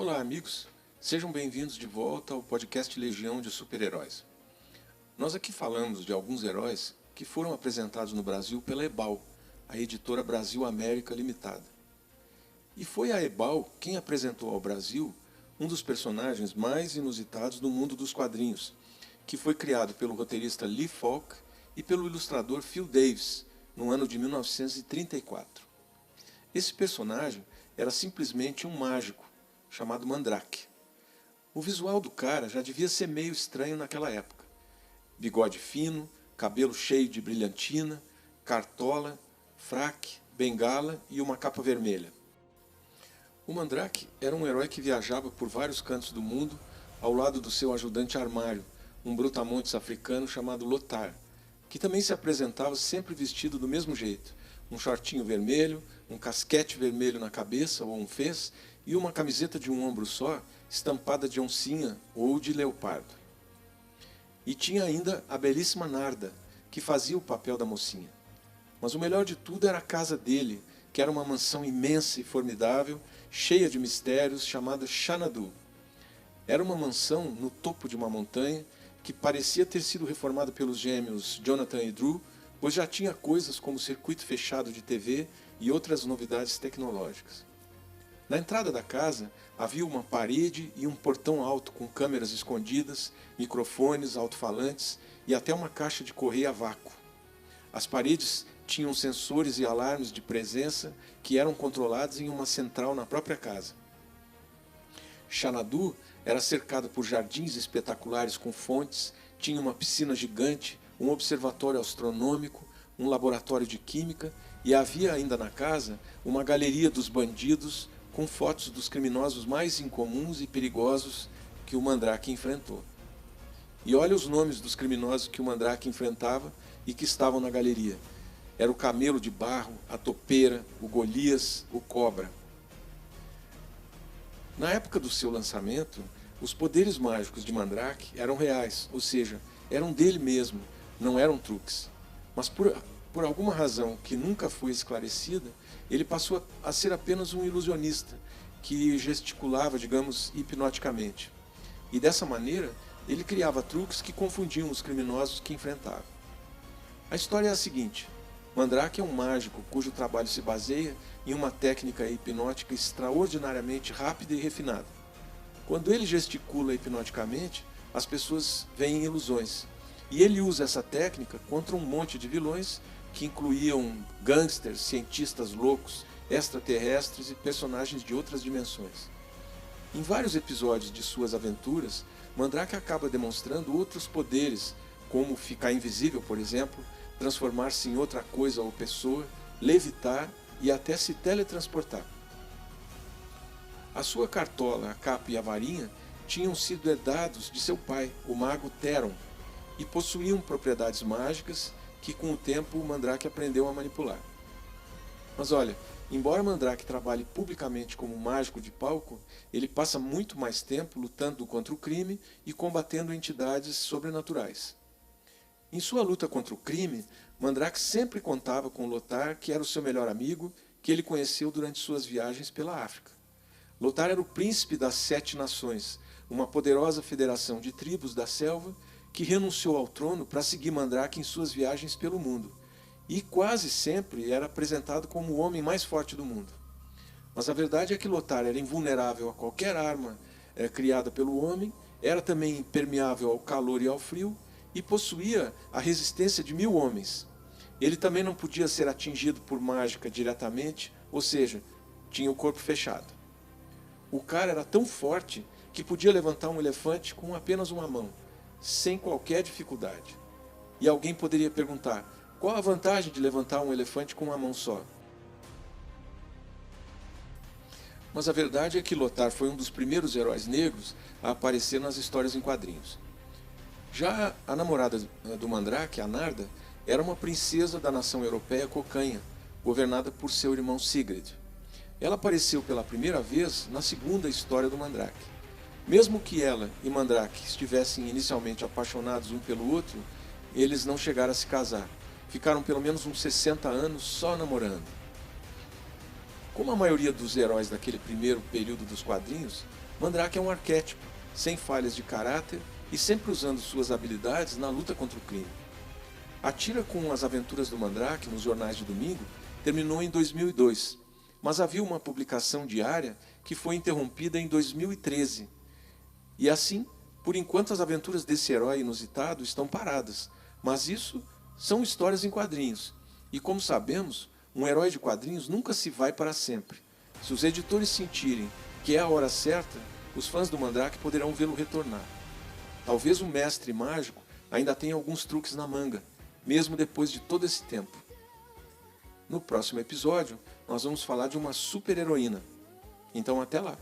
Olá, amigos. Sejam bem-vindos de volta ao podcast Legião de Super-Heróis. Nós aqui falamos de alguns heróis que foram apresentados no Brasil pela Ebal, a editora Brasil América Limitada. E foi a Ebal quem apresentou ao Brasil um dos personagens mais inusitados do mundo dos quadrinhos, que foi criado pelo roteirista Lee Falk e pelo ilustrador Phil Davis, no ano de 1934. Esse personagem era simplesmente um mágico, chamado Mandrake. O visual do cara já devia ser meio estranho naquela época. Bigode fino, cabelo cheio de brilhantina, cartola, fraque, bengala e uma capa vermelha. O Mandrake era um herói que viajava por vários cantos do mundo ao lado do seu ajudante armário, um brutamontes africano chamado Lothar, que também se apresentava sempre vestido do mesmo jeito, um shortinho vermelho, um casquete vermelho na cabeça ou um fez e uma camiseta de um ombro só, estampada de oncinha ou de leopardo. E tinha ainda a belíssima Narda, que fazia o papel da mocinha. Mas o melhor de tudo era a casa dele, que era uma mansão imensa e formidável, cheia de mistérios, chamada Xanadu. Era uma mansão no topo de uma montanha, que parecia ter sido reformada pelos gêmeos Jonathan e Drew, pois já tinha coisas como circuito fechado de TV e outras novidades tecnológicas. Na entrada da casa havia uma parede e um portão alto com câmeras escondidas, microfones, alto-falantes e até uma caixa de correio a vácuo. As paredes tinham sensores e alarmes de presença que eram controlados em uma central na própria casa. Xanadu era cercado por jardins espetaculares com fontes, tinha uma piscina gigante, um observatório astronômico, um laboratório de química e havia ainda na casa uma galeria dos bandidos com fotos dos criminosos mais incomuns e perigosos que o Mandrake enfrentou. E olha os nomes dos criminosos que o Mandrake enfrentava e que estavam na galeria. Era o Camelo de Barro, a Topeira, o Golias, o Cobra. Na época do seu lançamento, os poderes mágicos de Mandrake eram reais, ou seja, eram dele mesmo, não eram truques. Mas por alguma razão que nunca foi esclarecida, ele passou a ser apenas um ilusionista, que gesticulava, digamos, hipnoticamente. E dessa maneira, ele criava truques que confundiam os criminosos que enfrentava. A história é a seguinte: Mandrake é um mágico cujo trabalho se baseia em uma técnica hipnótica extraordinariamente rápida e refinada. Quando ele gesticula hipnoticamente, as pessoas veem ilusões. E ele usa essa técnica contra um monte de vilões que incluíam gangsters, cientistas loucos, extraterrestres e personagens de outras dimensões. Em vários episódios de suas aventuras, Mandrake acaba demonstrando outros poderes, como ficar invisível, por exemplo, transformar-se em outra coisa ou pessoa, levitar e até se teletransportar. A sua cartola, a capa e a varinha tinham sido herdados de seu pai, o mago Theron, e possuíam propriedades mágicas que com o tempo o Mandrake aprendeu a manipular. Mas olha, embora Mandrake trabalhe publicamente como mágico de palco, ele passa muito mais tempo lutando contra o crime e combatendo entidades sobrenaturais. Em sua luta contra o crime, Mandrake sempre contava com Lothar, que era o seu melhor amigo, que ele conheceu durante suas viagens pela África. Lothar era o príncipe das 7 nações, uma poderosa federação de tribos da selva que renunciou ao trono para seguir Mandrake em suas viagens pelo mundo, e quase sempre era apresentado como o homem mais forte do mundo. Mas a verdade é que Lothar era invulnerável a qualquer arma criada pelo homem, era também impermeável ao calor e ao frio, e possuía a resistência de 1000 homens. Ele também não podia ser atingido por mágica diretamente, ou seja, tinha o corpo fechado. O cara era tão forte que podia levantar um elefante com apenas uma mão, sem qualquer dificuldade. E alguém poderia perguntar: qual a vantagem de levantar um elefante com uma mão só? Mas a verdade é que Lothar foi um dos primeiros heróis negros a aparecer nas histórias em quadrinhos. Já a namorada do Mandrake, a Narda, era uma princesa da nação europeia Cocanha, governada por seu irmão Sigrid. Ela apareceu pela primeira vez na segunda história do Mandrake. Mesmo que ela e Mandrake estivessem inicialmente apaixonados um pelo outro, eles não chegaram a se casar. Ficaram pelo menos uns 60 anos só namorando. Como a maioria dos heróis daquele primeiro período dos quadrinhos, Mandrake é um arquétipo, sem falhas de caráter e sempre usando suas habilidades na luta contra o crime. A tira com as aventuras do Mandrake nos jornais de domingo terminou em 2002, mas havia uma publicação diária que foi interrompida em 2013. E assim, por enquanto as aventuras desse herói inusitado estão paradas, mas isso são histórias em quadrinhos. E como sabemos, um herói de quadrinhos nunca se vai para sempre. Se os editores sentirem que é a hora certa, os fãs do Mandrake poderão vê-lo retornar. Talvez o mestre mágico ainda tenha alguns truques na manga, mesmo depois de todo esse tempo. No próximo episódio, nós vamos falar de uma super-heroína. Então até lá!